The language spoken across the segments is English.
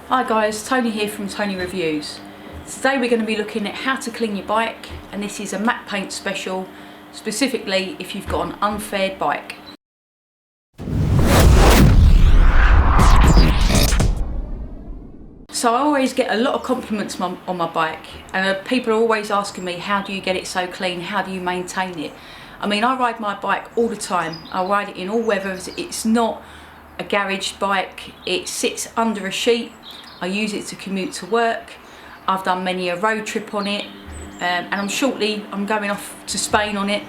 Hi guys, Tony here from Tony Reviews. Today we're going to be looking at how to clean your bike, and this is a matte paint special, specifically if you've got an unfaired bike. So I always get a lot of compliments on my bike, and people are always asking me, how do you get it so clean, how do you maintain it? I mean, I ride my bike all the time. I ride it in all weathers. It's not a garage bike, it sits under a sheet. I use it to commute to work. I've done many a road trip on it, and I'm going off to Spain on it.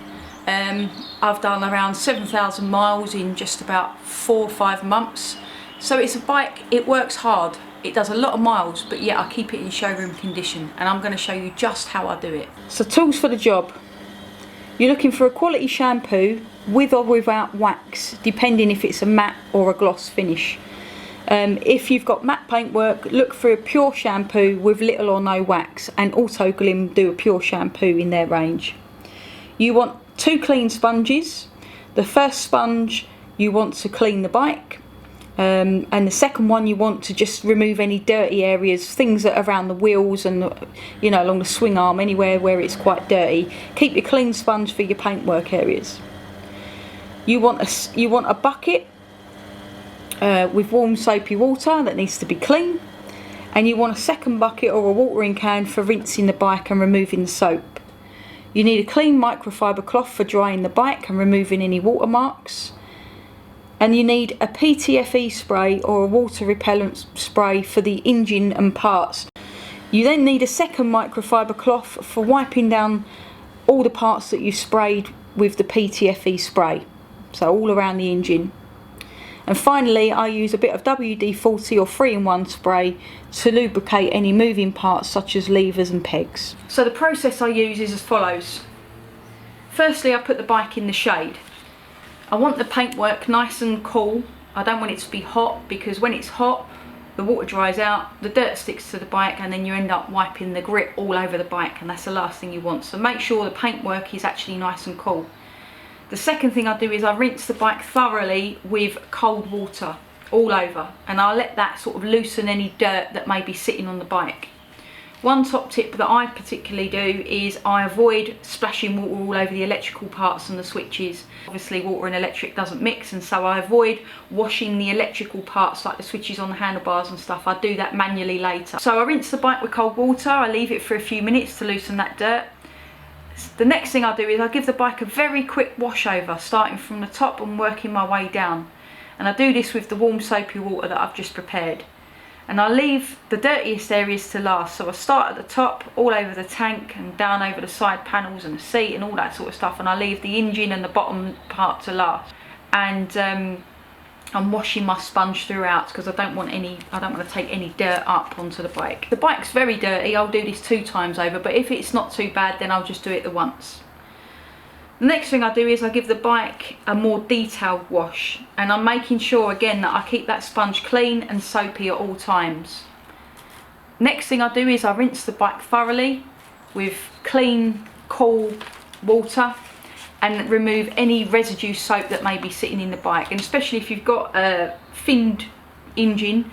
I've done around 7,000 miles in just about 4 or 5 months. So it's a bike, it works hard, it does a lot of miles, but yet I keep it in showroom condition, and I'm going to show you just how I do it. So tools for the job. You're looking for a quality shampoo with or without wax, depending if it's a matte or a gloss finish. If you've got matte paintwork, look for a pure shampoo with little or no wax, and also Glym do a pure shampoo in their range. You want 2 clean sponges. The first sponge you want to clean the bike, and the second one you want to just remove any dirty areas, things that are around the wheels and along the swing arm, anywhere where it's quite dirty. Keep your clean sponge for your paintwork areas. You want a bucket with warm soapy water that needs to be clean, and you want a second bucket or a watering can for rinsing the bike and removing the soap. You need a clean microfibre cloth for drying the bike and removing any watermarks. And you need a PTFE spray or a water repellent spray for the engine and parts. You then need a second microfibre cloth for wiping down all the parts that you sprayed with the PTFE spray, so all around the engine. And finally, I use a bit of WD-40 or 3-in-1 spray to lubricate any moving parts such as levers and pegs. So the process I use is as follows. Firstly, I put the bike in the shade. I want the paintwork nice and cool. I don't want it to be hot, because when it's hot, the water dries out, the dirt sticks to the bike, and then you end up wiping the grip all over the bike, and that's the last thing you want. So make sure the paintwork is actually nice and cool. The second thing I do is I rinse the bike thoroughly with cold water all over, and I'll let that sort of loosen any dirt that may be sitting on the bike. One top tip that I particularly do is I avoid splashing water all over the electrical parts and the switches. Obviously water and electric doesn't mix, and so I avoid washing the electrical parts like the switches on the handlebars and stuff. I do that manually later. So I rinse the bike with cold water, I leave it for a few minutes to loosen that dirt. The next thing I do is I give the bike a very quick wash over, starting from the top and working my way down. And I do this with the warm soapy water that I've just prepared. And I leave the dirtiest areas to last. So I start at the top, all over the tank and down over the side panels and the seat and all that sort of stuff. And I leave the engine and the bottom part to last. And I'm washing my sponge throughout, because I don't want to take any dirt up onto the bike. The bike's very dirty. I'll do this 2 times over, but if it's not too bad, then I'll just do it the once. The next thing I do is I give the bike a more detailed wash, and I'm making sure again that I keep that sponge clean and soapy at all times. Next thing I do is I rinse the bike thoroughly with clean, cool water, and remove any residue soap that may be sitting in the bike. And especially if you've got a finned engine,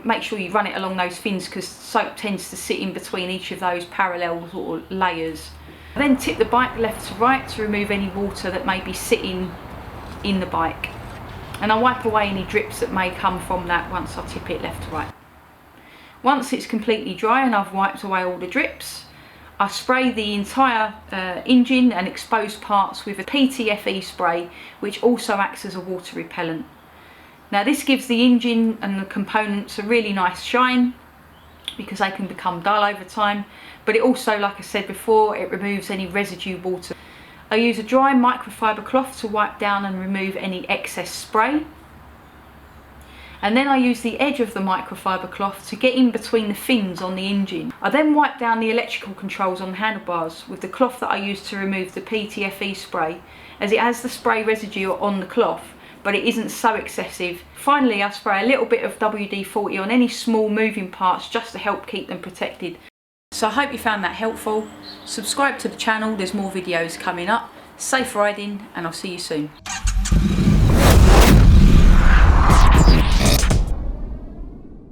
make sure you run it along those fins, because soap tends to sit in between each of those parallel or layers. I then tip the bike left to right to remove any water that may be sitting in the bike, and I wipe away any drips that may come from that once I tip it left to right. Once it's completely dry and I've wiped away all the drips, I spray the entire engine and exposed parts with a PTFE spray, which also acts as a water repellent. Now this gives the engine and the components a really nice shine, because they can become dull over time, but it also, like I said before, it removes any residue water. I use a dry microfibre cloth to wipe down and remove any excess spray, and then I use the edge of the microfibre cloth to get in between the fins on the engine. I then wipe down the electrical controls on the handlebars with the cloth that I use to remove the PTFE spray, as it has the spray residue on the cloth, but it isn't so excessive. Finally, I spray a little bit of WD-40 on any small moving parts just to help keep them protected. So I hope you found that helpful. Subscribe to the channel, there's more videos coming up. Safe riding, and I'll see you soon.